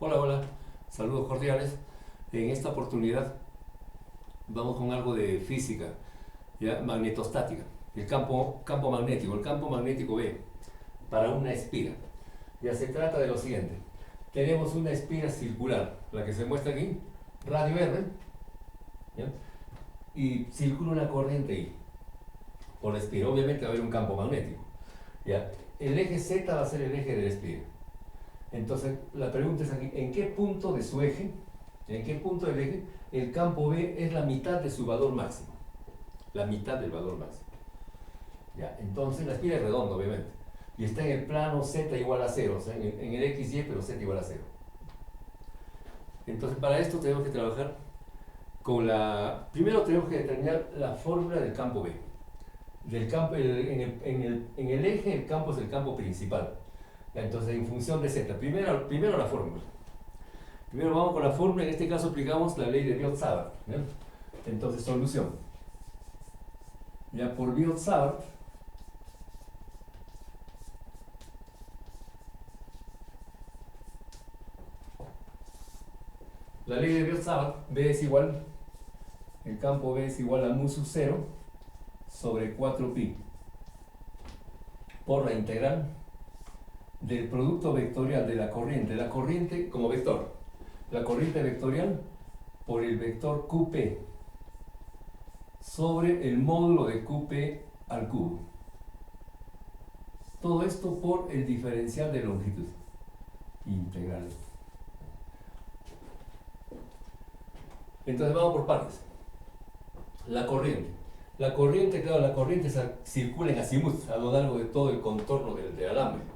Hola, hola, saludos cordiales. En esta oportunidad vamos con algo de física, ya magnetostática, el campo magnético, el campo magnético B para una espira. Ya se trata de lo siguiente: tenemos una espira circular, la que se muestra aquí, radio R, ¿ya? Y circula una corriente I por la espira. Obviamente va a haber un campo magnético, ¿ya? El eje Z va a ser el eje de la espira. Entonces, la pregunta es aquí: ¿en qué punto de su eje, en qué punto del eje, el campo B es la mitad de su valor máximo? La mitad del valor máximo. ¿Ya? Entonces, la espira es redonda, obviamente. Y está en el plano Z igual a 0, o sea, en el XY, pero Z igual a 0. Entonces, para esto tenemos que trabajar con la... Primero tenemos que determinar la fórmula del campo B. Del campo, en el eje, el campo es el campo principal. Entonces, en función de Z, primero la fórmula. Primero vamos con la fórmula, en este caso aplicamos la ley de Biot-Savart. Entonces, solución. Ya por Biot-Savart, la ley de Biot-Savart, B es igual, el campo B es igual a mu sub 0 sobre 4pi por la integral del producto vectorial de la corriente como vector, la corriente vectorial por el vector QP sobre el módulo de QP al cubo. Todo esto por el diferencial de longitud integral. Entonces vamos por partes. La corriente. Claro, la corriente circula en azimut a lo largo de todo el contorno del alambre.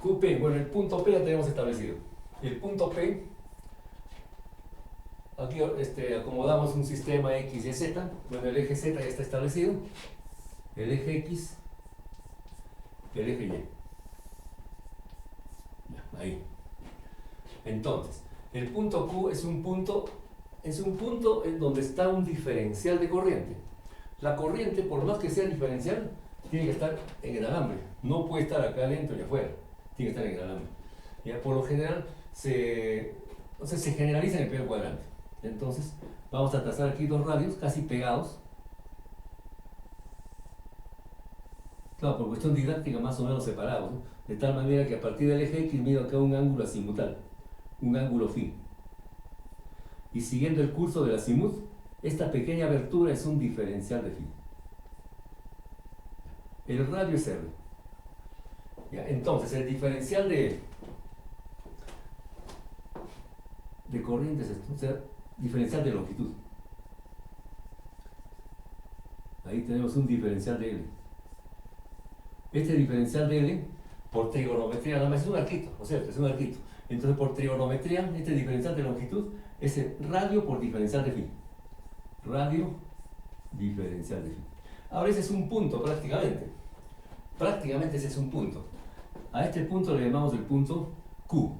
QP, bueno, el punto P ya tenemos establecido. El punto P, aquí acomodamos un sistema X y Z. Bueno, el eje Z ya está establecido. El eje X, el eje Y. Ya, ahí. Entonces, el punto Q es un punto en donde está un diferencial de corriente. La corriente, por más que sea diferencial, tiene que estar en el alambre. No puede estar acá adentro y afuera. Tiene que estar en el alambre. Ya, por lo general, se generaliza en el primer cuadrante. Entonces, vamos a trazar aquí dos radios casi pegados. Claro, por cuestión didáctica más o menos separados, ¿no? De tal manera que a partir del eje X mido acá un ángulo azimutal, un ángulo phi. Y siguiendo el curso del azimut, esta pequeña abertura es un diferencial de phi. El radio es R. ¿Ya? Entonces, el diferencial de corriente es esto, o sea, diferencial de longitud. Ahí tenemos un diferencial de L. Este diferencial de L, por trigonometría, nada más es un arquito, ¿no es cierto? Es un arquito. Entonces, por trigonometría, este diferencial de longitud es el radio por diferencial de phi. Radio diferencial de phi. Ahora ese es un punto prácticamente. Prácticamente ese es un punto. A este punto le llamamos el punto Q.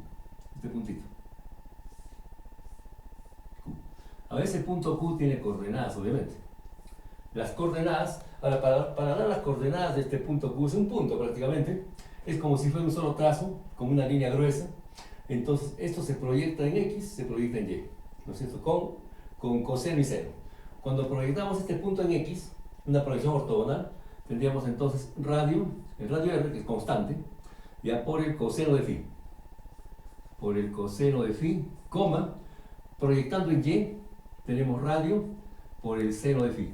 Este puntito. Q. Ahora ese punto Q tiene coordenadas, obviamente. Las coordenadas, ahora para dar las coordenadas de este punto Q, es un punto prácticamente. Es como si fuera un solo trazo, como una línea gruesa. Entonces esto se proyecta en X, se proyecta en Y. ¿No es cierto? Con coseno y seno. Cuando proyectamos este punto en X, una proyección ortogonal, tendríamos entonces el radio R, que es constante, ya por el coseno de phi. Por el coseno de phi, coma, proyectando en Y, tenemos radio por el seno de phi.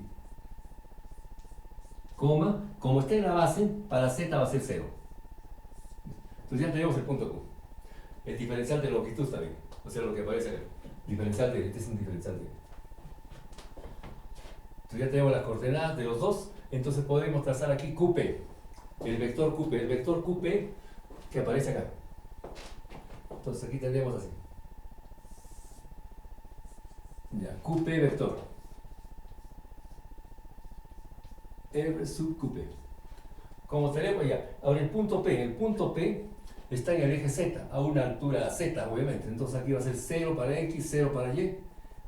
Coma, como está en la base, para Z va a ser 0. Entonces ya tenemos el punto Q. El diferencial de longitud también. O sea, lo que aparece acá. Este es un diferencial de... Entonces ya tenemos las coordenadas de los dos. Entonces podemos trazar aquí QP. El vector QP que aparece acá. Entonces aquí tendríamos así. Ya, QP vector. R sub QP. Como tenemos ya. Ahora el punto P está en el eje Z, a una altura Z, obviamente. Entonces aquí va a ser 0 para X, 0 para Y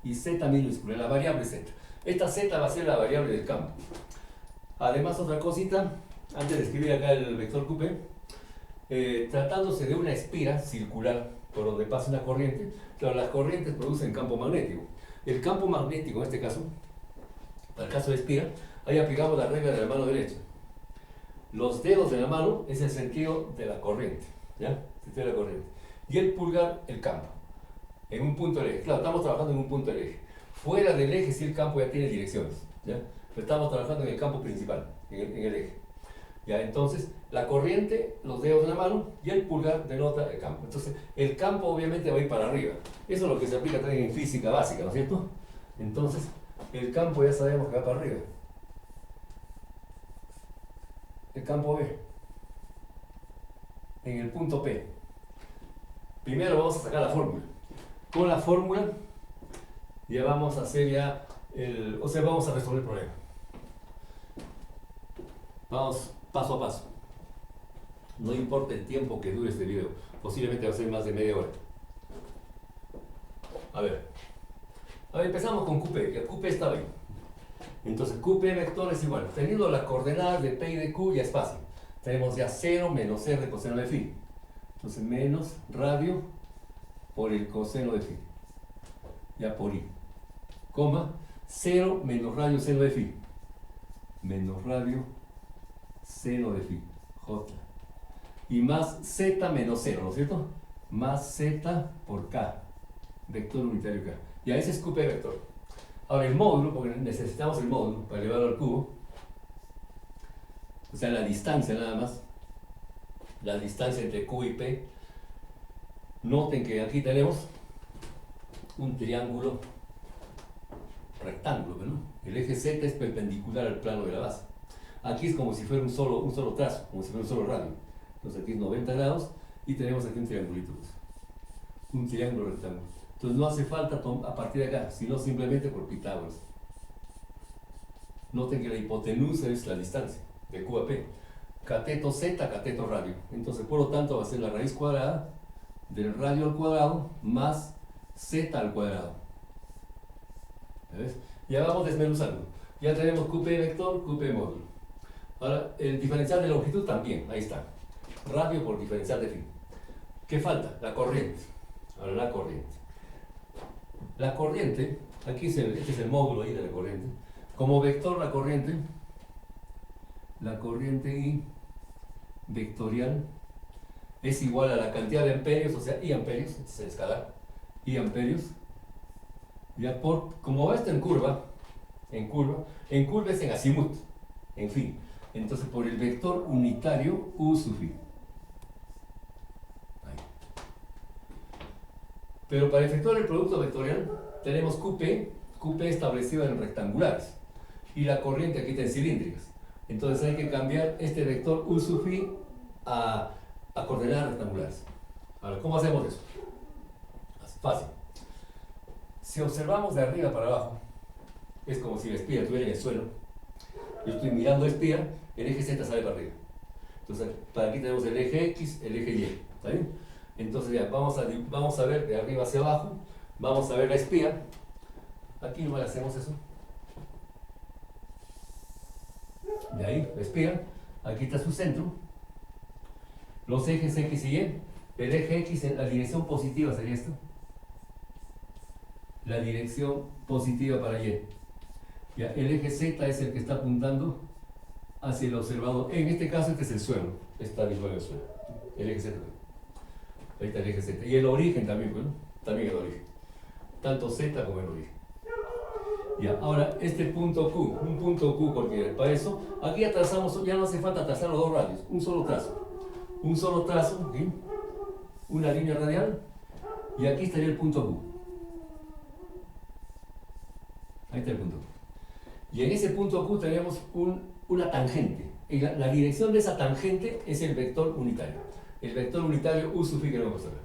y Z minúscula, la variable Z. Esta Z va a ser la variable del campo. Además, otra cosita, antes de escribir acá el vector QP, tratándose de una espira circular por donde pasa una corriente, claro, las corrientes producen campo magnético. El campo magnético, en este caso, para el caso de espira, ahí aplicamos la regla de la mano derecha. Los dedos de la mano es el sentido de la corriente, ¿ya? El sentido de la corriente. Y el pulgar, el campo, en un punto del eje. Claro, estamos trabajando en un punto del eje. Fuera del eje, sí, el campo ya tiene direcciones, ¿ya? Pero estamos trabajando en el campo principal, en el eje. ¿Ya? Entonces, la corriente, los dedos de la mano y el pulgar denota el campo. Entonces, el campo obviamente va a ir para arriba. Eso es lo que se aplica también en física básica, ¿no es cierto? Entonces, el campo ya sabemos que va para arriba. El campo B, en el punto P. Primero vamos a sacar la fórmula. Con la fórmula ya vamos a hacer vamos a resolver el problema. Vamos paso a paso. No importa el tiempo que dure este video, posiblemente va a ser más de media hora. A ver, empezamos con QP, ya QP está bien. Entonces QP vector es igual, teniendo las coordenadas de P y de Q ya es fácil. Tenemos ya 0 menos R coseno de phi. Entonces menos radio por el coseno de phi. Ya por I. Coma, 0 menos radio seno de phi. Menos radio seno de phi. J. Y más z menos 0, ¿no es cierto? Más z por k. Vector unitario k. Ya ese es QP vector. Ahora el módulo, porque necesitamos el módulo para elevarlo al cubo, o sea la distancia nada más, la distancia entre Q y P. Noten que aquí tenemos un triángulo rectángulo, ¿no? El eje Z es perpendicular al plano de la base. Aquí es como si fuera un solo trazo, como si fuera un solo radio. Entonces aquí es 90 grados y tenemos aquí un triangulito, pues. Un triángulo rectángulo. Entonces no hace falta a partir de acá, sino simplemente por Pitágoras. Noten que la hipotenusa es la distancia de Q a P. Cateto Z, cateto radio. Entonces por lo tanto va a ser la raíz cuadrada del radio al cuadrado más Z al cuadrado. ¿Ves? Ya vamos desmenuzando. Ya tenemos QP vector, QP módulo. Ahora el diferencial de longitud también, ahí está. Radio por diferencial de phi. ¿Qué falta? La corriente. Ahora la corriente. La corriente, aquí este es el módulo ahí de la corriente. Como vector la corriente I vectorial es igual a la cantidad de amperios, o sea, I amperios, este es el escalar, I amperios, ya como va esto en curva es en azimut, en fin. Entonces por el vector unitario U sub phi. Pero para efectuar el producto vectorial tenemos QP establecido en rectangulares y la corriente aquí está en cilíndricas. Entonces hay que cambiar este vector U sub phi a coordenadas rectangulares. Ahora, ¿cómo hacemos eso? Es fácil. Si observamos de arriba para abajo, es como si la espira estuviera en el suelo. Yo estoy mirando la espira, el eje Z sale para arriba. Entonces, para aquí tenemos el eje X, el eje Y. ¿Está bien? Entonces ya, vamos a ver de arriba hacia abajo, vamos a ver la espira. Aquí nomás hacemos eso. De ahí, la espira. Aquí está su centro. Los ejes X y Y. El eje X en la dirección positiva sería esto. La dirección positiva para Y. Ya, el eje Z es el que está apuntando hacia el observador. En este caso, este es el suelo. Está visual el suelo. El eje Z. Ahí está el eje Z. Y el origen también, bueno, también el origen. Tanto Z como el origen. Ya, ahora este punto Q, un punto Q cualquiera. Para eso, aquí ya trazamos, ya no hace falta trazar los dos radios, un solo trazo. Un solo trazo, ¿sí? Una línea radial, y aquí estaría el punto Q. Ahí está el punto Q. Y en ese punto Q tenemos una tangente. Y la dirección de esa tangente es el vector unitario. El vector unitario U sub phi que lo vamos a ver.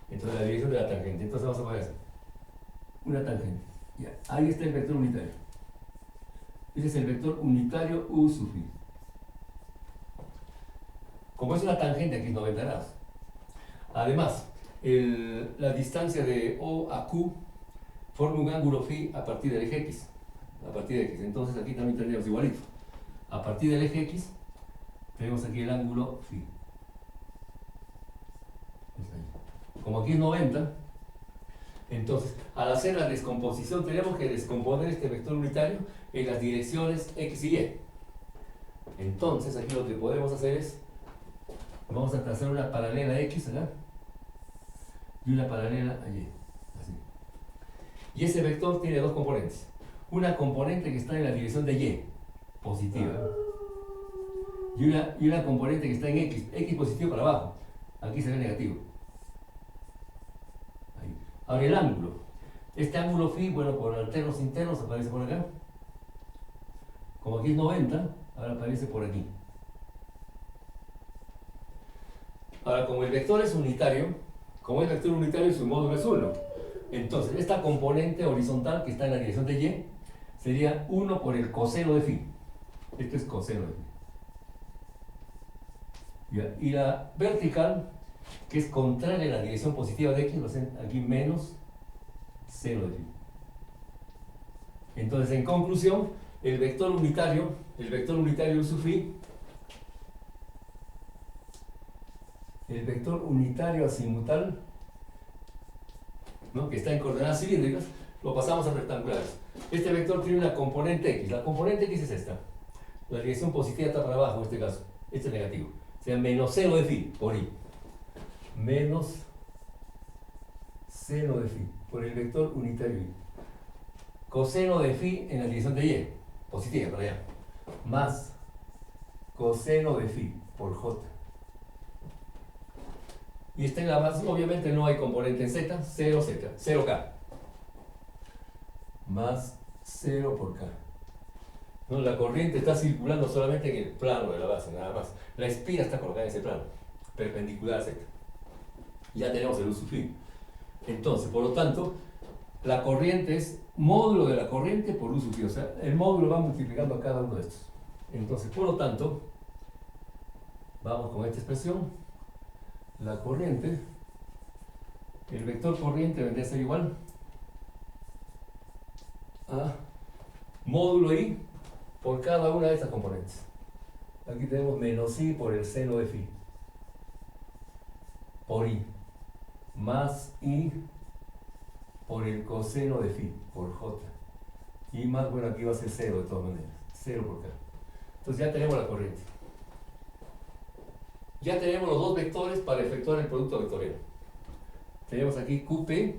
Entonces la dirección de la tangente. Entonces vamos a poner así. Una tangente. Ya. Ahí está el vector unitario. Ese es el vector unitario U sub phi. Como es una tangente, aquí es 90 grados. Además, la distancia de O a Q forma un ángulo phi a partir del eje X. A partir de X. Entonces aquí también tendríamos igualito. A partir del eje X, tenemos aquí el ángulo phi. como aquí es 90, entonces al hacer la descomposición tenemos que descomponer este vector unitario en las direcciones x y y. Entonces aquí lo que podemos hacer es, vamos a trazar una paralela a x acá y una paralela a y, así. Y ese vector tiene dos componentes. Una componente que está en la dirección de y, positiva, y una componente que está en x positivo para abajo. Aquí se ve negativo. Ahí. Ahora el ángulo. Este ángulo phi, bueno, por alternos internos aparece por acá. Como aquí es 90, ahora aparece por aquí. Ahora, como el vector es unitario, su módulo es 1. Entonces, esta componente horizontal que está en la dirección de y sería 1 por el coseno de phi. Esto es coseno de phi. Ya. Y la vertical, que es contraria a la dirección positiva de x, lo hacen aquí menos seno de phi. Entonces, en conclusión, el vector unitario u sub phi, el vector unitario azimutal, ¿no?, que está en coordenadas cilíndricas, lo pasamos a rectangulares. Este vector tiene una componente x. La componente x es esta. La dirección positiva está para abajo en este caso. Este es negativo. O sea, menos seno de phi por i. Menos seno de phi por el vector unitario i. Coseno de phi en la dirección de y, positiva para allá. Más coseno de phi por j. Y esta en la base, obviamente no hay componente en z, 0k. Más 0 por k. No, la corriente está circulando solamente en el plano de la base, nada más. La espira está colocada en ese plano, perpendicular a z. Ya tenemos el u sub phi. Entonces, por lo tanto, la corriente es módulo de la corriente por u sub phi. O sea, el módulo va multiplicando a cada uno de estos. Entonces, por lo tanto, vamos con esta expresión. La corriente, el vector corriente vendría a ser igual a módulo i por cada una de estas componentes. Aquí tenemos menos i por el seno de phi por i, más i por el coseno de phi por j, y más, bueno, aquí va a ser 0 de todas maneras, 0 por k. Entonces ya tenemos la corriente. Ya tenemos los dos vectores para efectuar el producto vectorial. Tenemos aquí QP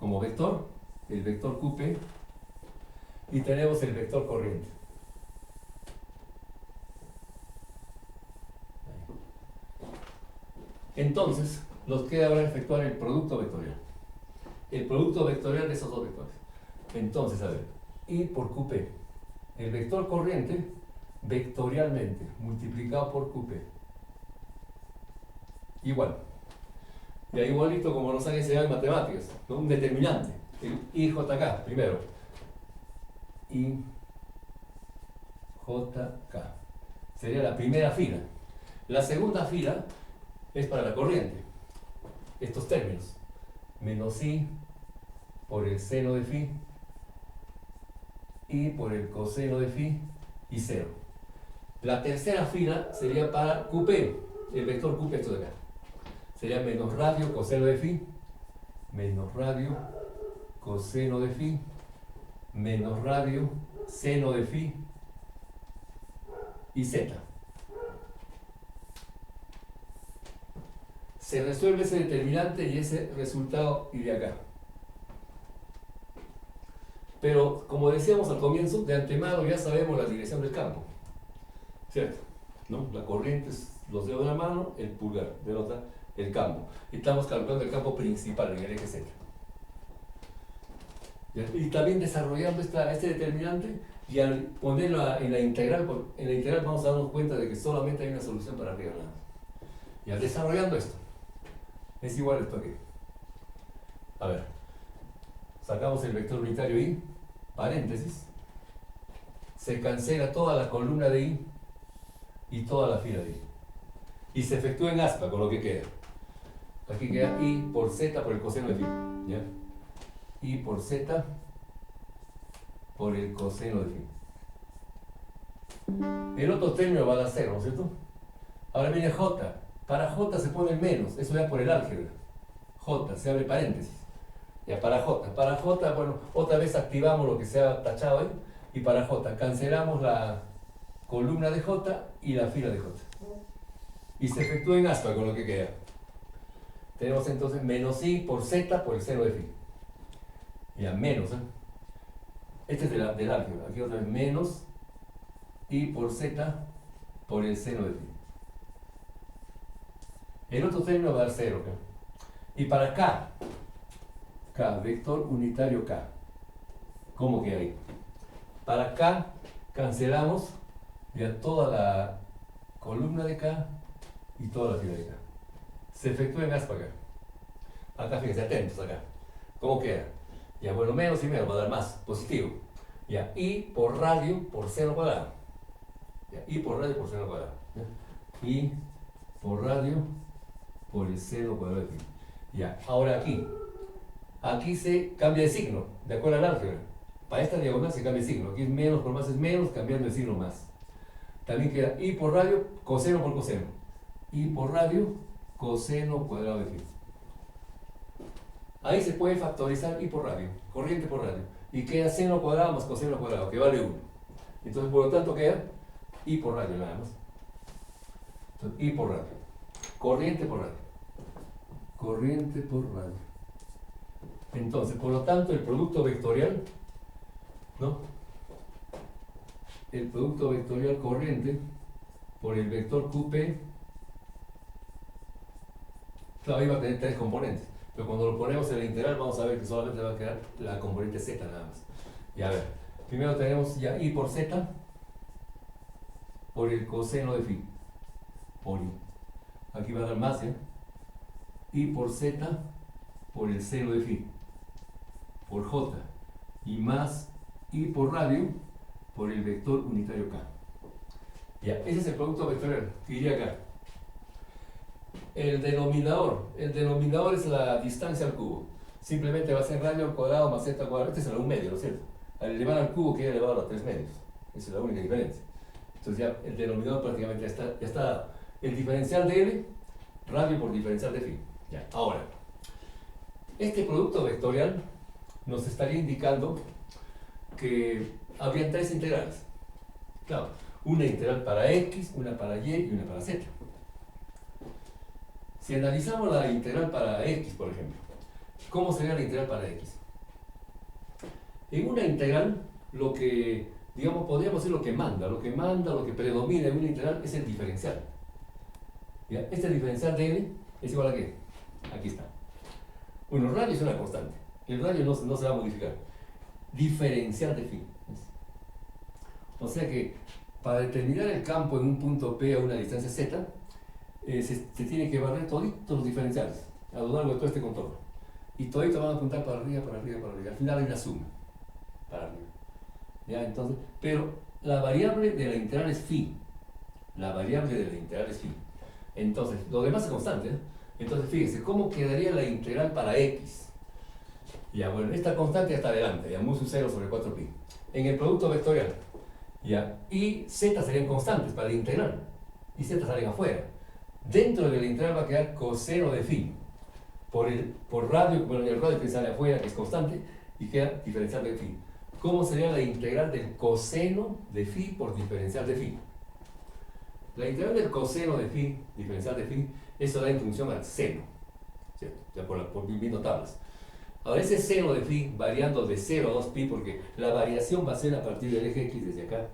como vector, el vector QP, y tenemos el vector corriente. Entonces, nos queda ahora efectuar el producto vectorial. El producto vectorial de esos dos vectores. Entonces, a ver, I por QP. El vector corriente, vectorialmente, multiplicado por QP. Igual. Ya igualito como nos han enseñado en matemáticas, ¿no? Un determinante. El IJK, primero. IJK. Sería la primera fila. La segunda fila es para la corriente. Estos términos. Menos I por el seno de phi, I por el coseno de phi y 0. La tercera fila sería para QP, el vector QP, esto de acá. Sería menos radio coseno de phi, menos radio coseno de phi, menos radio seno de phi y z. Se resuelve ese determinante y ese resultado iría acá. Pero, como decíamos al comienzo, de antemano ya sabemos la dirección del campo. ¿Cierto? ¿No? La corriente es los dedos de la mano, el pulgar, denota el campo. Estamos calculando el campo principal en el eje Z. Y también desarrollando este determinante, y al ponerlo en la integral vamos a darnos cuenta de que solamente hay una solución para arriba. Y al desarrollando esto, es igual esto aquí. A ver, sacamos el vector unitario I, paréntesis, se cancela toda la columna de I y toda la fila de I. Y se efectúa en aspa con lo que queda. Aquí queda I por Z por el coseno de phi. ¿Ya? I por Z por el coseno de phi. El otro término va a dar 0, ¿no es cierto? Ahora viene J. Para j se pone menos, eso ya por el álgebra. J, se abre paréntesis. Ya para j, bueno, otra vez activamos lo que se ha tachado ahí. Y para j, cancelamos la columna de j y la fila de j. Y se efectúa en aspa con lo que queda. Tenemos entonces menos i por z por el seno de phi. Ya, menos, ¿eh? Este es del álgebra. Aquí otra vez menos i por z por el seno de phi. El otro término va a dar 0. ¿Okay? Y para k, vector unitario k, ¿cómo queda ahí? Para k cancelamos ya toda la columna de k y toda la fila de k. Se efectúa en aspa acá. Acá fíjense, atentos acá. ¿Cómo queda? Ya, bueno, menos y menos va a dar más, positivo. Ya, i por radio por seno cuadrado. Ya, i por radio por seno cuadrado. ¿Ya? I por radio por el seno cuadrado de phi. Ya, ahora aquí se cambia de signo, de acuerdo al álgebra. Para esta diagonal se cambia de signo. Aquí es menos por más es menos, cambiando el signo más. También queda i por radio, coseno por coseno. I por radio, coseno cuadrado de phi. Ahí se puede factorizar i por radio, corriente por radio. Y queda seno cuadrado más coseno cuadrado, que vale 1. Entonces, por lo tanto, queda i por radio nada más. Entonces, i por radio. Corriente por radio. Corriente por radio. Entonces, por lo tanto, el producto vectorial, ¿no? El producto vectorial corriente por el vector QP, claro, ahí va a tener 3 componentes. Pero cuando lo ponemos en la integral vamos a ver que solamente va a quedar la componente z nada más. Y a ver, primero tenemos ya i por z por el coseno de phi. Por i. Aquí va a dar más, ¿eh? I por z por el seno de phi. Por j. Y más i por radio por el vector unitario k. Ya, ese es el producto vectorial que iría acá. El denominador es la distancia al cubo. Simplemente va a ser radio al cuadrado más z al cuadrado. Este es el 1 medio, ¿no es cierto? Al elevar al cubo queda elevado a 3 medios. Esa es la única diferencia. Entonces ya el denominador prácticamente ya está dado. El diferencial de L, radio por diferencial de phi. Ya, ahora, este producto vectorial nos estaría indicando que habría 3 integrales. Claro, una integral para x, una para y y una para z. Si analizamos la integral para x, por ejemplo, ¿cómo sería la integral para x? En una integral, lo que, digamos, podríamos decir lo que manda, lo que predomina en una integral es el diferencial. ¿Ya? Este diferencial de n es igual a ¿qué? Aquí está. Bueno, el radio es una constante. El radio no se va a modificar. Diferencial de phi. O sea que para determinar el campo en un punto P a una distancia z, se tiene que barrer toditos los diferenciales a lo largo de todo este contorno. Y toditos van a apuntar para arriba, para arriba, para arriba. Al final hay una suma. Para arriba. ¿Ya? Entonces, pero la variable de la integral es phi. La variable de la integral es phi. Entonces, lo demás es constante, ¿eh? Entonces, fíjense, ¿cómo quedaría la integral para x? Ya, bueno, esta constante está adelante, ya, mu sub 0 sobre 4pi. En el producto vectorial, ya, y z serían constantes para la integral, y z salen afuera. Dentro de la integral va a quedar coseno de phi, por radio, bueno, el radio que sale afuera, que es constante, y queda diferencial de phi. ¿Cómo sería la integral del coseno de phi por diferencial de phi? La integral del coseno de phi, diferencial de phi, eso da en función al seno, ¿cierto? Ya por viendo tablas. Ahora ese seno de phi variando de 0 a 2pi, porque la variación va a ser a partir del eje x desde acá.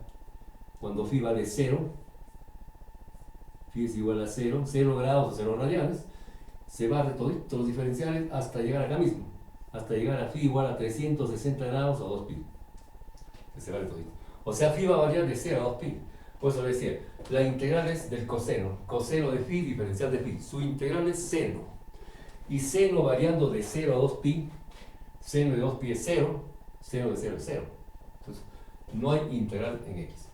Cuando phi vale 0, phi es igual a 0, 0 grados o 0 radianes, se barre todos los diferenciales hasta llegar acá mismo, hasta llegar a phi igual a 360 grados a 2pi. Que se barre todito. O sea, phi va a variar de 0 a 2pi. Por eso le decía, la integral es del coseno de phi, diferencial de phi. Su integral es seno. Y seno variando de 0 a 2pi, seno de 2pi es 0, seno de 0 es 0. Entonces, no hay integral en x.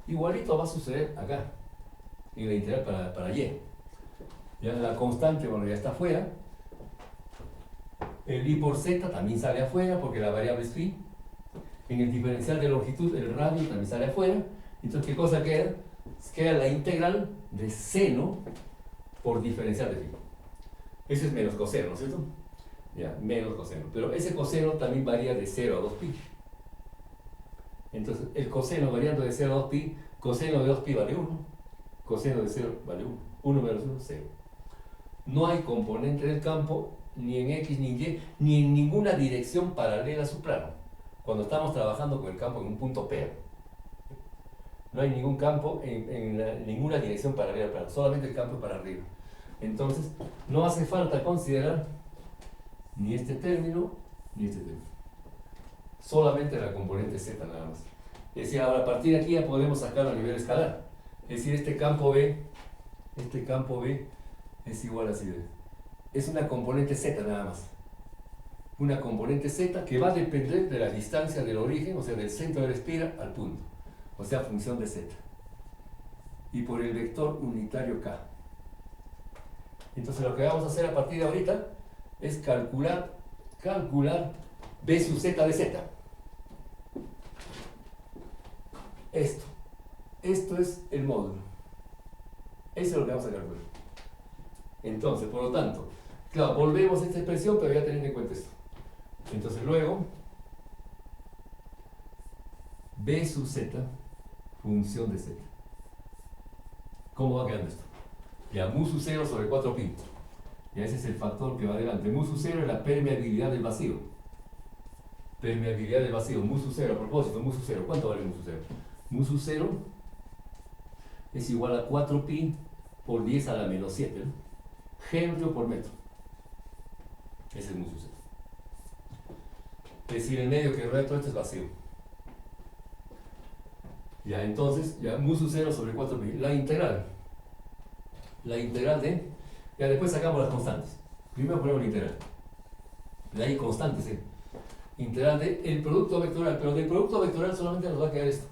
Igualito va a suceder acá, en la integral para y. Ya la constante, bueno, ya está afuera. El i por z también sale afuera porque la variable es phi. En el diferencial de longitud, el radio también sale afuera. Entonces, ¿qué cosa queda? Queda la integral de seno por diferencial de phi. Ese es menos coseno, ¿no es cierto? Ya, menos coseno. Pero ese coseno también varía de 0 a 2pi. Entonces, el coseno variando de 0 a 2pi, coseno de 2pi vale 1, coseno de 0 vale 1. 1 menos 1, 0. No hay componente del campo, ni en X, ni en Y, ni en ninguna dirección paralela a su plano. Cuando estamos trabajando con el campo en un punto P, no hay ningún campo en ninguna dirección paralela al plano, solamente el campo para arriba. Entonces, no hace falta considerar ni este término, ni este término. Solamente la componente Z nada más. Es decir, ahora a partir de aquí ya podemos sacarlo a nivel escalar. Es decir, este campo B es igual a así. Es una componente Z nada más. Una componente Z que va a depender de la distancia del origen, o sea, del centro de la espira al punto. O sea, función de Z. Y por el vector unitario K. Entonces lo que vamos a hacer a partir de ahorita es calcular B sub Z de Z. Esto es el módulo. Eso es lo que vamos a calcular. Entonces, por lo tanto, claro, volvemos a esta expresión, pero ya teniendo en cuenta esto. Entonces luego, B sub Z, función de Z. ¿Cómo va quedando esto? Ya, mu sub 0 sobre 4pi. Ya ese es el factor que va adelante. Mu sub 0 es la permeabilidad del vacío. Permeabilidad del vacío, mu sub 0, a propósito, mu sub 0. ¿Cuánto vale mu sub 0? Mu sub 0 es igual a 4pi por 10 a la menos 7, ¿no? Henry por metro. Ese es mu sub 0. Es decir, el medio que rodea todo esto es vacío. Ya, entonces, ya mu sub 0 sobre 4pi. La integral de... Ya después sacamos las constantes. Primero ponemos la integral. De ahí constantes, ¿eh? Integral de el producto vectorial. Pero del producto vectorial solamente nos va a quedar esto.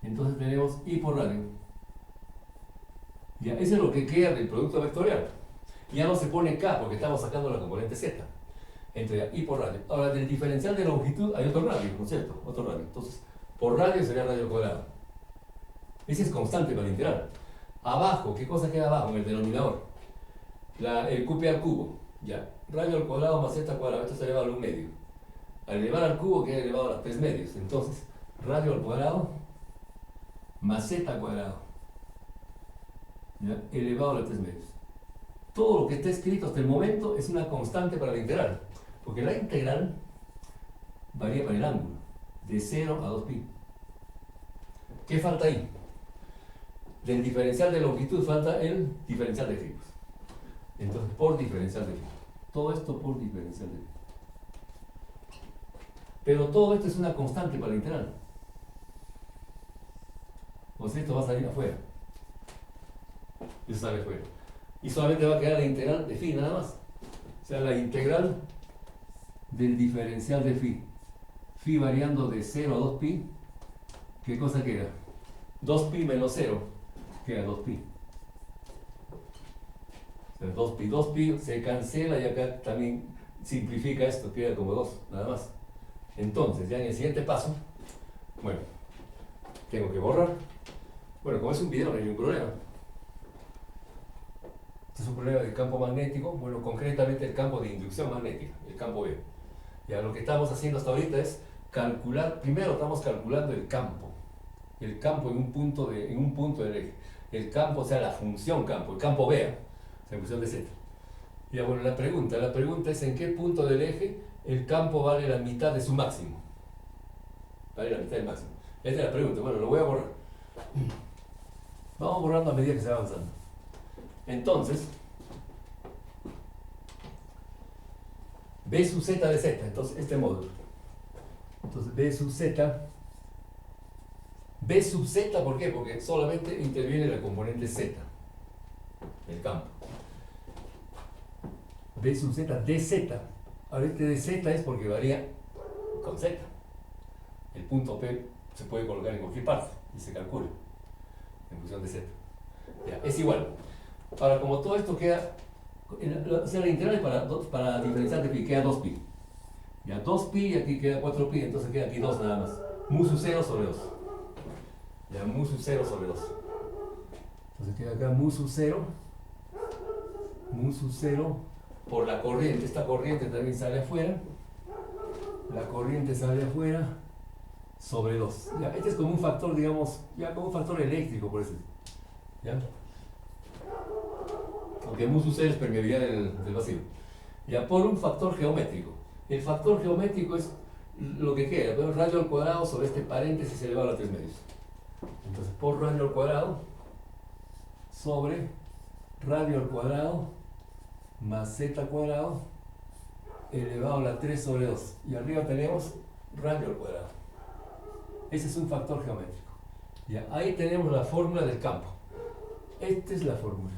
Entonces tenemos I por radio. Ya, eso es lo que queda del producto vectorial. Ya no se pone K porque estamos sacando la componente Z. Entonces, I por radio. Ahora, del diferencial de longitud hay otro radio, ¿no es cierto? Otro radio. Entonces, por radio sería radio al cuadrado. Ese es constante para la integral. Abajo, ¿qué cosa queda abajo en el denominador? El QP al cubo. Ya, radio al cuadrado más Z al cuadrado. Esto se eleva a 1 medio. Al elevar al cubo queda elevado a las 3 medios. Entonces, radio al cuadrado más Z al cuadrado. ¿Ya? Elevado a las 3 medios. Todo lo que está escrito hasta el momento es una constante para la integral. Porque la integral varía para el ángulo. De 0 a 2pi. ¿Qué falta ahí? Del diferencial de longitud falta el diferencial de phi. Entonces, por diferencial de phi. Todo esto por diferencial de phi. Pero todo esto es una constante para la integral. O sea, esto va a salir afuera. Eso sale afuera. Y solamente va a quedar la integral de phi nada más. O sea, la integral del diferencial de phi. Phi variando de 0 a 2pi. ¿Qué cosa queda? 2pi menos 0. Queda 2pi. O sea, 2pi se cancela y acá también simplifica esto, queda como 2, nada más. Entonces, ya en el siguiente paso, bueno, tengo que borrar. Bueno, como es un video no hay ningún problema. Este es un problema del campo magnético, bueno, concretamente el campo de inducción magnética, el campo B. Ya lo que estamos haciendo hasta ahorita es calcular, primero estamos calculando el campo en un punto del eje. El campo, o sea, la función campo, el campo B, o sea, en función de Z. Ya bueno, la pregunta es en qué punto del eje el campo vale la mitad de su máximo. Vale la mitad del máximo. Esta es la pregunta, bueno, lo voy a borrar. Vamos borrando a medida que se va avanzando. Entonces, B sub Z de Z, entonces este módulo. Entonces B sub Z, ¿por qué? Porque solamente interviene la componente Z del campo. B sub Z de Z. Ahora este de Z es porque varía con Z. El punto P se puede colocar en cualquier parte y se calcula en función de Z. Ya, es igual. Ahora, como todo esto queda, o sea, la integral para diferenciar de pi queda 2pi. Ya 2pi y aquí queda 4pi, entonces queda aquí 2 nada más. Mu sub 0 sobre 2. Ya mu sub 0 sobre 2. Entonces queda acá mu sub 0 por la corriente. Esta corriente también sale afuera. La corriente sale afuera sobre 2. Ya, este es como un factor, digamos, ya como un factor eléctrico, por eso. ¿Ya? Aunque mu sub 0 es permeabilidad del vacío. Ya, por un factor geométrico. El factor geométrico es lo que queda, pero radio al cuadrado sobre este paréntesis elevado a 3 medios. Entonces, por radio al cuadrado sobre radio al cuadrado más z cuadrado elevado a la 3 sobre 2. Y arriba tenemos radio al cuadrado. Ese es un factor geométrico. Ya, ahí tenemos la fórmula del campo. Esta es la fórmula.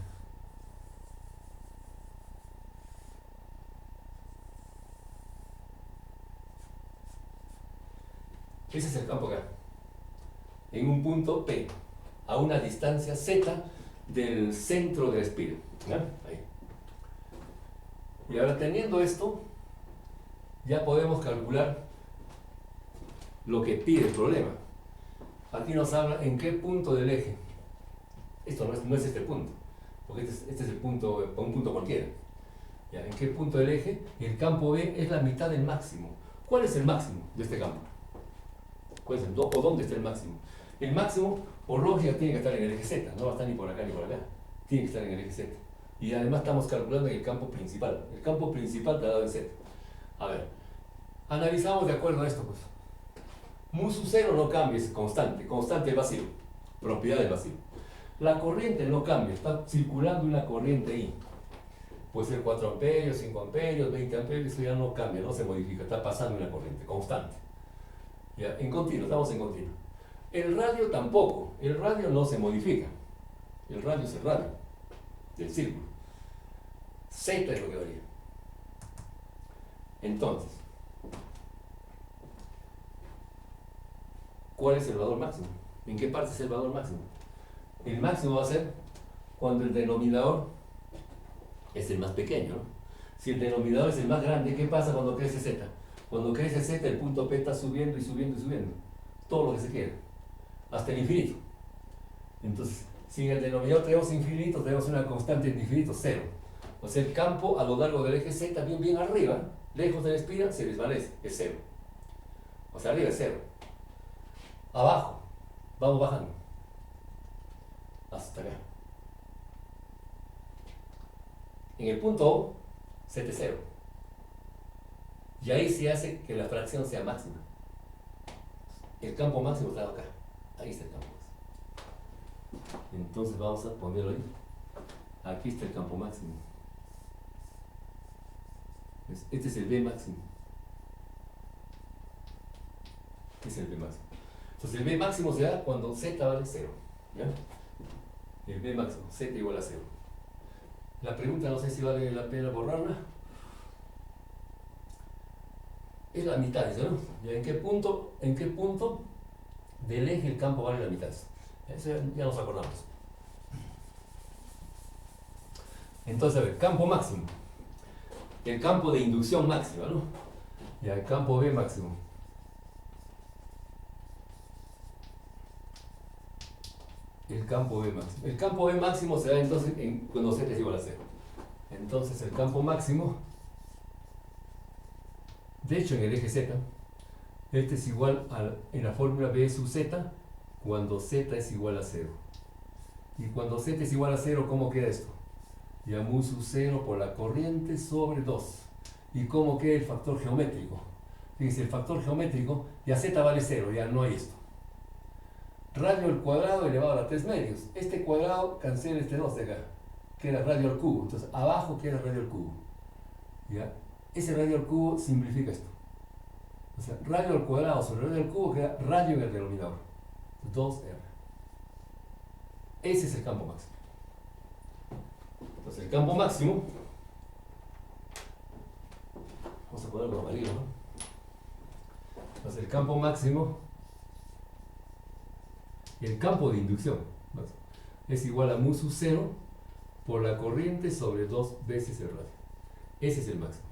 Ese es el campo acá. En un punto P, a una distancia Z del centro del espiro. ¿Ya? Ahí. Y ahora teniendo esto, ya podemos calcular lo que pide el problema. Aquí nos habla en qué punto del eje. Esto no es este punto, porque este es el punto, un punto cualquiera. ¿Ya? ¿En qué punto del eje? El campo B es la mitad del máximo. ¿Cuál es el máximo de este campo? ¿Cuál es el, o dónde está el máximo? El máximo, por lógica, tiene que estar en el eje Z, no va a estar ni por acá ni por acá. Tiene que estar en el eje Z. Y además estamos calculando en el campo principal. El campo principal está dado en Z. A ver, analizamos de acuerdo a esto, pues. Mu sub 0 no cambia, es constante, constante el vacío, propiedad del vacío. La corriente no cambia, está circulando una corriente I. Puede ser 4 amperios, 5 amperios, 20 amperios, eso ya no cambia, no se modifica, está pasando una corriente, constante. ¿Ya? En continuo, estamos en continuo. El radio tampoco, el radio no se modifica. El radio es el radio del círculo. Z es lo que varía. Entonces, ¿cuál es el valor máximo? ¿En qué parte es el valor máximo? El máximo va a ser cuando el denominador es el más pequeño, ¿no? Si el denominador es el más grande, ¿qué pasa cuando crece Z? Cuando crece Z, el punto P está subiendo y subiendo y subiendo. Todo lo que se queda. Hasta el infinito. Entonces, si en el denominador tenemos infinito, tenemos una constante en infinito, 0. O sea, el campo a lo largo del eje Z, bien arriba, lejos de la espiral, se desvanece, es 0. O sea, arriba es 0. Abajo, vamos bajando. Hasta acá. En el punto O, Z es 0. Y ahí se hace que la fracción sea máxima. El campo máximo está acá. Ahí está el campo máximo. Entonces vamos a ponerlo ahí. Aquí está el campo máximo. Este es el B máximo. Este es el B máximo. Entonces el B máximo se da cuando Z vale 0. ¿Ya? El B máximo, Z igual a 0. La pregunta no sé si vale la pena borrarla. Es la mitad, dice, ¿no? ¿Ya en qué punto del eje el campo vale la mitad? Eso ya nos acordamos. Entonces, a ver, campo máximo. El campo de inducción máxima, ¿no? Ya, el campo B máximo. El campo B máximo. El campo B máximo se da entonces cuando Z es igual a 0. Entonces, el campo máximo, de hecho, en el eje Z, este es igual en la fórmula B sub Z cuando Z es igual a 0. Y cuando Z es igual a 0, ¿cómo queda esto? Ya mu sub 0 por la corriente sobre 2. ¿Y cómo queda el factor geométrico? Fíjense, el factor geométrico, ya Z vale 0, ya no hay esto. Radio al cuadrado elevado a la 3 medios. Este cuadrado cancela este 2 de acá. Queda radio al cubo. Entonces, abajo queda radio al cubo. ¿Ya? Ese radio al cubo simplifica esto. O sea, radio al cuadrado sobre radio al cubo queda radio en el denominador. 2R. Ese es el campo máximo. Entonces, el campo máximo, vamos a ponerlo amarillo, ¿no? Entonces, el campo máximo, el campo de inducción, es igual a mu sub 0 por la corriente sobre 2 veces el radio. Ese es el máximo.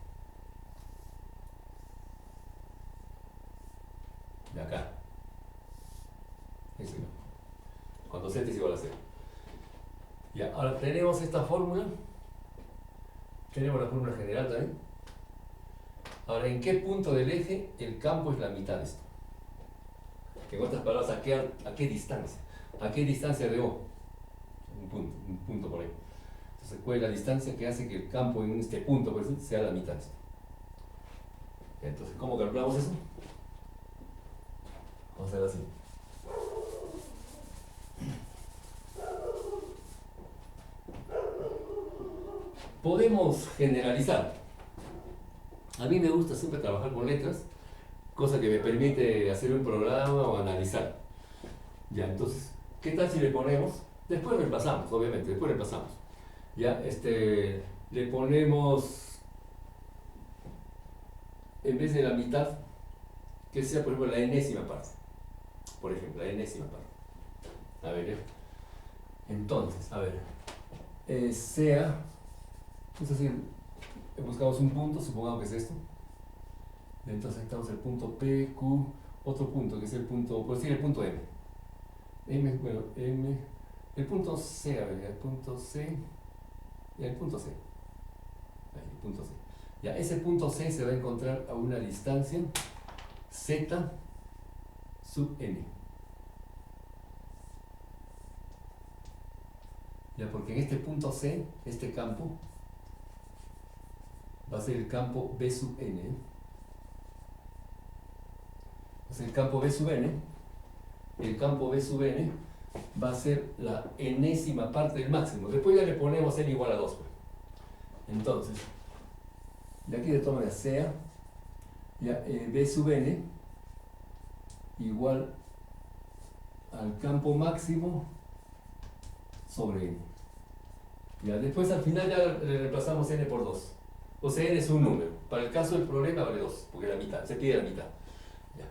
De acá. Ese, cuando Z es igual a 0. Ya, ahora tenemos esta fórmula, tenemos la fórmula general también. Ahora, ¿en qué punto del eje el campo es la mitad de esto? En otras palabras, ¿a qué distancia? ¿A qué distancia de O? Un punto por ahí. Entonces, ¿cuál es la distancia que hace que el campo en este punto, por ejemplo, sea la mitad de esto? Entonces, ¿cómo calculamos eso? Vamos a hacer así. Podemos generalizar. A mí me gusta siempre trabajar con letras, cosa que me permite hacer un programa o analizar. Ya, entonces, ¿qué tal si le ponemos? Después reemplazamos, obviamente, después reemplazamos. Ya, le ponemos, en vez de la mitad, que sea, por ejemplo, la enésima parte. Por ejemplo, la enésima parte. A ver, entonces, a ver, sea, es decir, buscamos un punto, supongamos que es esto. Entonces estamos el punto P, Q, otro punto, que es el punto, por decir el punto M. Bueno, el punto C, a ver, el punto C, y el punto C. Ahí, el punto C. Ya, ese punto C se va a encontrar a una distancia Z sub N. Ya, porque en este punto C, este campo, va a ser el campo B sub N. Entonces el campo B sub N, el campo B sub N va a ser la enésima parte del máximo. Después ya le ponemos N igual a 2. Entonces, de aquí de todas maneras sea ya, B sub N igual al campo máximo sobre N. Ya, después al final ya le reemplazamos N por 2. O sea, N es un número. Para el caso del problema vale 2, porque la mitad, se pide la mitad. Ya.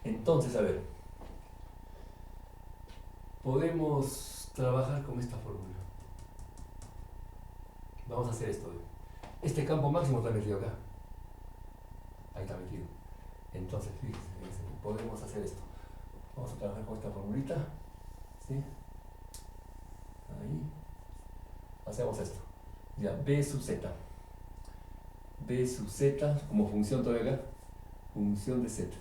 Entonces, a ver, podemos trabajar con esta fórmula. Vamos a hacer esto. Este campo máximo está metido acá. Ahí está metido. Entonces, fíjense, podemos hacer esto. Vamos a trabajar con esta formulita. ¿Sí? Ahí. Hacemos esto. Ya, B sub Z. B sub Z como función todavía acá. Función de Z.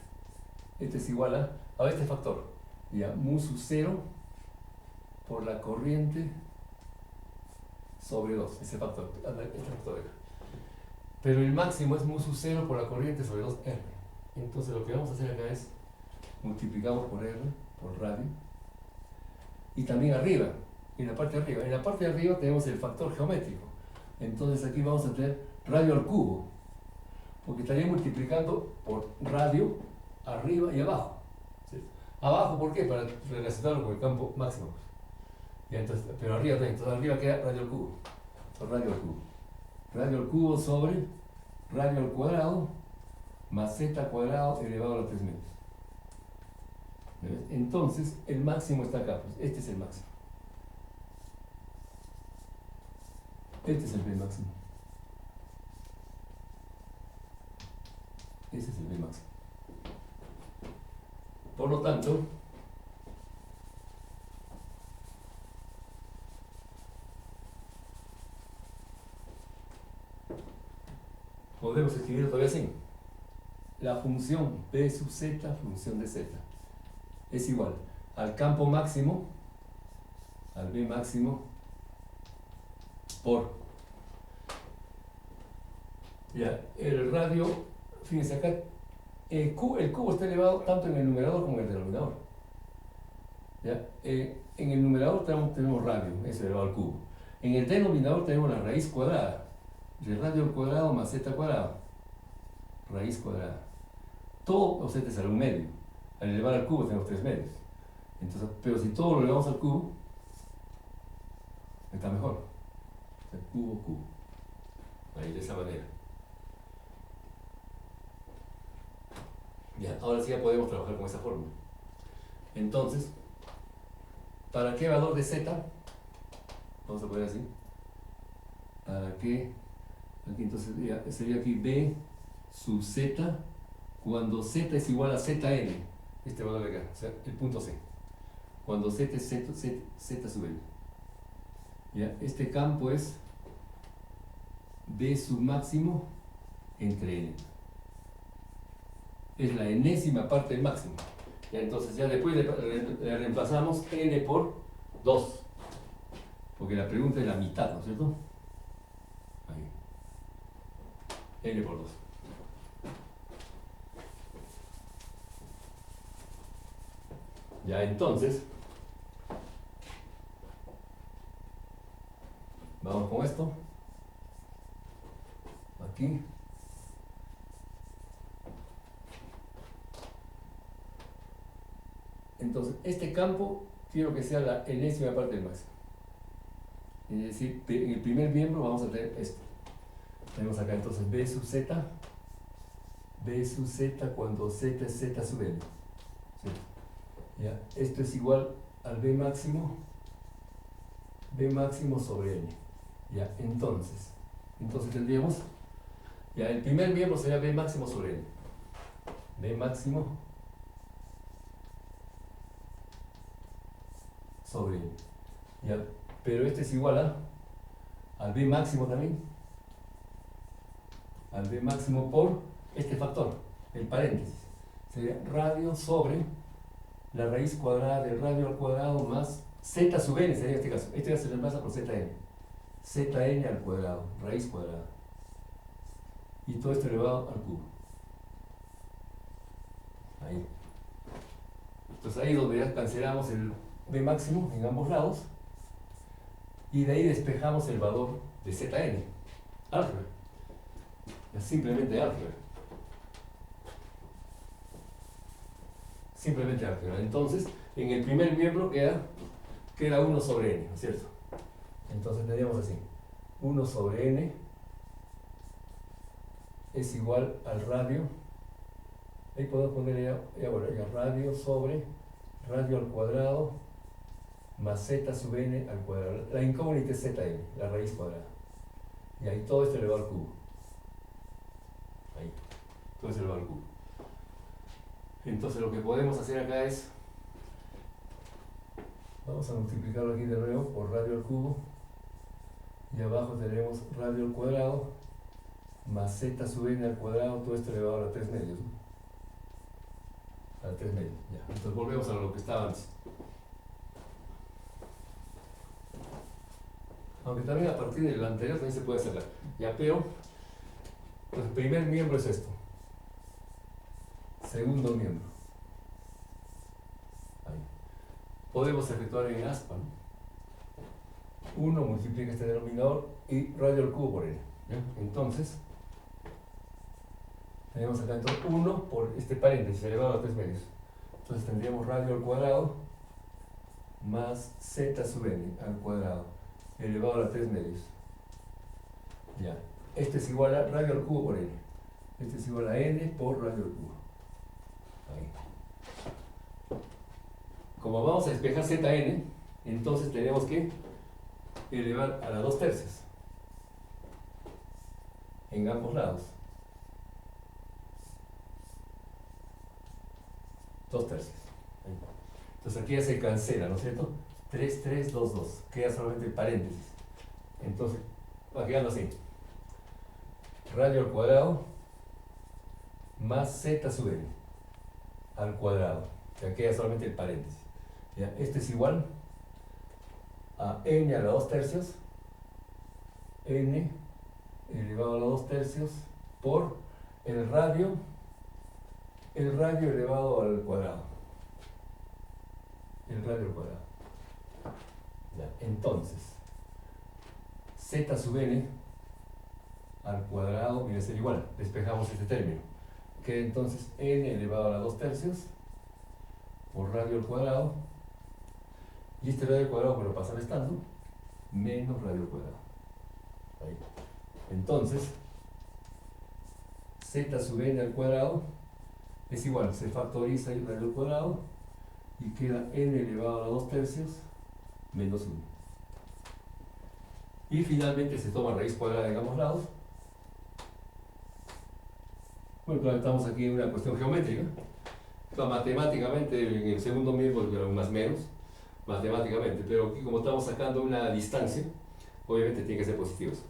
Este es igual a este factor. Ya, mu sub 0 por la corriente sobre 2. Ese factor. Este factor de acá. Pero el máximo es mu sub 0 por la corriente sobre 2R. Entonces lo que vamos a hacer acá es multiplicamos por R, por radio. Y también arriba, en la parte de arriba. En la parte de arriba tenemos el factor geométrico. Entonces aquí vamos a tener radio al cubo. Porque estaría multiplicando por radio arriba y abajo. ¿Sí? Abajo, ¿por qué? Para relacionarlo con el campo máximo. Ya, entonces, pero arriba también. Entonces arriba queda radio al cubo. Radio al cubo. Radio al cubo sobre radio al cuadrado más z cuadrado elevado a los 3 metros. Entonces el máximo está acá, pues este es el máximo. Este es el B máximo. Ese es el B máximo. Por lo tanto, podemos escribirlo todavía así. La función B sub z, función de z, es igual al campo máximo, al B máximo, por ya, el radio, fíjense acá, el cubo está elevado tanto en el numerador como en el denominador. ¿Ya? En el numerador tenemos radio, eso elevado al cubo. En el denominador tenemos la raíz cuadrada, de radio al cuadrado más z cuadrado, raíz cuadrada. Todo, o z sale un medio. Al elevar al cubo tenemos 3 medios. Entonces, pero si todo lo elevamos al cubo, está mejor. O sea, cubo, cubo. Ahí de esa manera. Ya, ahora sí ya podemos trabajar con esa fórmula. Entonces, ¿para qué valor de z? Vamos a poner así. ¿Para qué? Aquí entonces sería aquí b sub z cuando z es igual a zn. Este valor de acá, o sea, el punto C. Cuando z es z sub n. ¿Ya? Este campo es B sub máximo entre n. Es la enésima parte del máximo. ¿Ya? Entonces ya después le reemplazamos n por 2. Porque la pregunta es la mitad, ¿no es cierto? Ahí. N por 2. Ya, entonces, vamos con esto. Aquí. Entonces, este campo quiero que sea la enésima parte del máximo. Es decir, en el primer miembro vamos a tener esto. Tenemos acá entonces B sub z cuando z es z sub n. ¿Sí? ¿Ya? Esto es igual al B máximo sobre n. ¿Ya? Entonces tendríamos, ya el primer miembro sería B máximo sobre n. B máximo sobre n. ¿Ya? Pero este es igual al B máximo también. Al B máximo por este factor, el paréntesis. Sería radio sobre la raíz cuadrada del radio al cuadrado más z sub n sería este caso. Este ya se reemplaza por zn. Zn al cuadrado, raíz cuadrada. Y todo esto elevado al cubo. Ahí. Entonces ahí es donde ya cancelamos el b máximo en ambos lados. Y de ahí despejamos el valor de zn. Álgebra. Es simplemente álgebra. Simplemente álgebra. Entonces, en el primer miembro queda 1 sobre n, ¿no es cierto? Entonces tendríamos así. 1 sobre n es igual al radio. Ahí podemos poner ya radio sobre radio al cuadrado más z sub n al cuadrado. La incógnita es zn, la raíz cuadrada. Y ahí todo esto elevado al cubo. Ahí. Todo esto elevado al cubo. Entonces lo que podemos hacer acá es, vamos a multiplicarlo aquí de nuevo por radio al cubo. Y abajo tenemos radio al cuadrado más z sub n al cuadrado, todo esto elevado a la 3 medios, ¿no? A la 3 medios, ya. Entonces volvemos a lo que estaba antes. Aunque también a partir del anterior también se puede hacer. Ya, pero el primer miembro es esto. Segundo miembro. Ahí. Podemos efectuar en aspa, ¿no? 1 multiplica este denominador y radio al cubo por n. ¿Ya? Entonces, tenemos acá entonces 1 por este paréntesis elevado a 3 medios. Entonces tendríamos radio al cuadrado más z sub n al cuadrado elevado a la 3 medios. Ya. Este es igual a radio al cubo por n. Este es igual a n por radio al cubo. Ahí. Como vamos a despejar zn, entonces tenemos que elevar a la 2 tercios en ambos lados. 2 tercios. Ahí. Entonces aquí ya se cancela, ¿no es cierto? 3, 3, 2, 2. Queda solamente el paréntesis. Entonces, va quedando así. Radio al cuadrado más z sub n al cuadrado. Ya queda solamente el paréntesis. ¿Ya? Este es igual a n a la 2 tercios. N elevado a la 2 tercios por el radio elevado al cuadrado. El radio al cuadrado. Ya. Entonces, z sub n al cuadrado viene a ser igual. Despejamos este término. Queda entonces n elevado a la 2 tercios por radio al cuadrado. Y este radio al cuadrado, pero pasa restando, menos radio al cuadrado. Ahí. Entonces, z sub n al cuadrado es igual, se factoriza el radio al cuadrado y queda n elevado a la 2 tercios menos 1. Y finalmente se toma raíz cuadrada en ambos lados. Bueno, claro, estamos aquí en una cuestión geométrica. Claro, matemáticamente en el segundo miembro, pero más menos, matemáticamente, pero aquí como estamos sacando una distancia, obviamente tienen que ser positivos.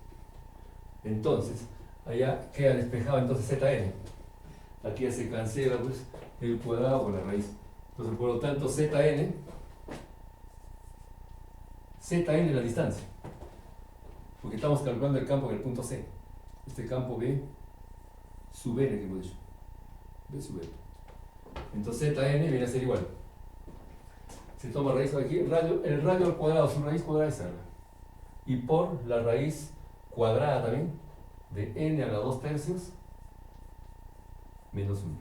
Entonces, allá queda despejado entonces Zn. Aquí ya se cancela pues el cuadrado con la raíz. Entonces, por lo tanto, Zn es la distancia, porque estamos calculando el campo en el punto C. Este campo B sub n que hemos dicho. B sub n. Entonces Zn viene a ser igual. Se toma raíz aquí, el radio al cuadrado, su raíz cuadrada es R. Y por la raíz cuadrada también de n a la 2 tercios menos 1.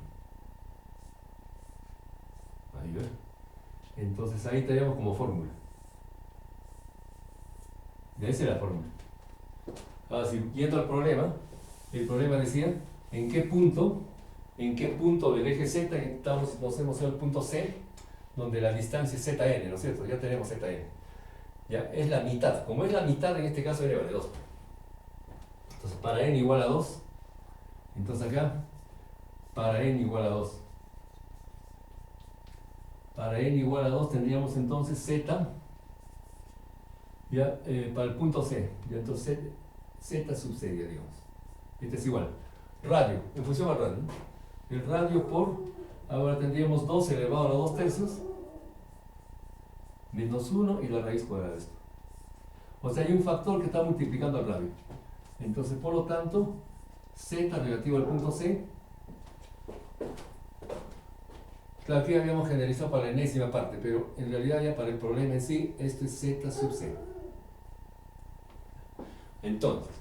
Ahí ve. Entonces ahí tenemos como fórmula. Y esa es la fórmula. Ahora, si yendo al problema, el problema decía en qué punto del eje Z nos hemos ido al punto C, donde la distancia es Zn, ¿no es cierto? Ya tenemos Zn. Ya es la mitad. Como es la mitad, en este caso n vale 2. Entonces, para n igual a 2, entonces acá, para n igual a 2. Para n igual a 2 tendríamos entonces Z, ya, para el punto C. Ya, entonces Z sub C, ya digamos. Este es igual. Radio, en función al radio, ¿no? El radio por, ahora tendríamos 2 elevado a la 2 tercios, menos 1 y la raíz cuadrada de esto. O sea, hay un factor que está multiplicando al radio. Entonces, por lo tanto, Z relativo al punto C. Claro, aquí habíamos generalizado para la enésima parte, pero en realidad ya para el problema en sí, esto es Z sub C. Entonces,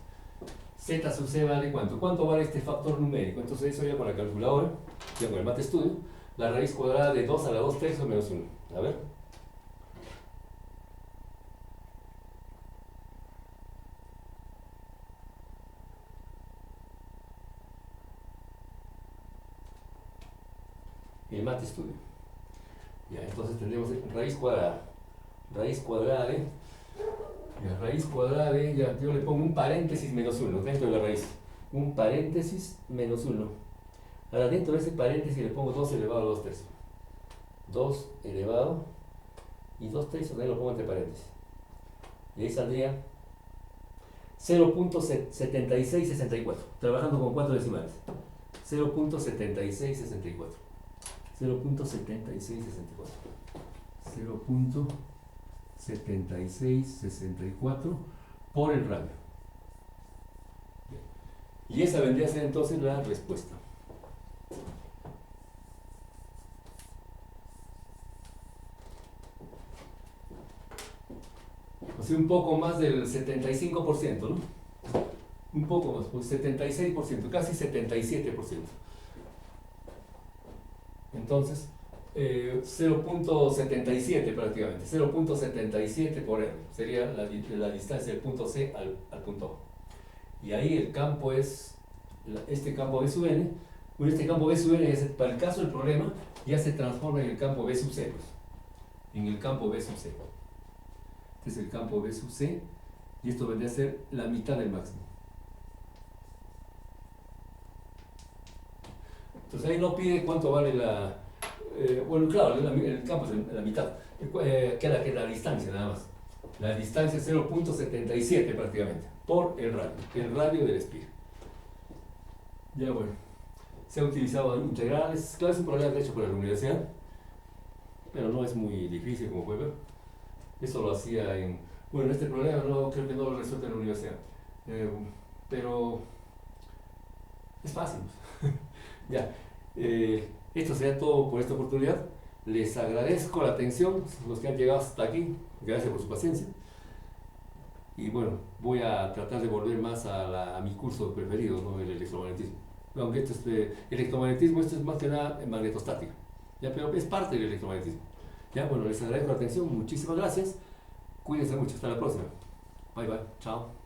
Z sub C vale ¿cuánto? ¿Cuánto vale este factor numérico? Entonces eso ya con la calculadora, ya con el MathStudio, la raíz cuadrada de 2 a la 2 tercios menos 1. A ver. El MathStudio. Ya, entonces tendremos raíz cuadrada. Raíz cuadrada de... Ya, raíz cuadrada de... Ya, yo le pongo un paréntesis menos 1 dentro de la raíz. Un paréntesis menos 1. Ahora dentro de ese paréntesis le pongo 2 elevado a 2 tercios. 2 elevado y 2 tercios también lo pongo entre paréntesis. Y ahí saldría 0.7664. Trabajando con 4 decimales. 0.7664. 0.7664. 0.7664 por el radio. Y esa vendría a ser entonces la respuesta. O sea, un poco más del 75%, ¿no? Un poco más, pues 76%, casi 77%. Entonces, 0.77 prácticamente, 0.77 por R, sería la distancia del punto C al punto O. Y ahí el campo es, este campo B sub n, bueno, este campo B sub n, para el caso del problema, ya se transforma en el campo B sub C, pues, en el campo B sub C. Este es el campo B sub C, y esto vendría a ser la mitad del máximo. Entonces ahí no pide cuánto vale la... bueno, claro, el campo es la mitad. Queda que la distancia nada más. La distancia es 0.77 prácticamente, por el radio del espira. Ya bueno, se ha utilizado integrales. Claro, es un problema hecho por la universidad, pero no es muy difícil como puede ver. Eso lo hacía en... Bueno, este problema no creo que no lo resuelve en la universidad, pero es fácil. Ya, esto sería todo por esta oportunidad. Les agradezco la atención, los que han llegado hasta aquí. Gracias por su paciencia. Y bueno, voy a tratar de volver más a mi curso preferido, ¿no? El electromagnetismo. Aunque esto es electromagnetismo, esto es más que nada magnetostática. Ya, pero es parte del electromagnetismo. Ya, bueno, les agradezco la atención. Muchísimas gracias. Cuídense mucho. Hasta la próxima. Bye, bye. Chao.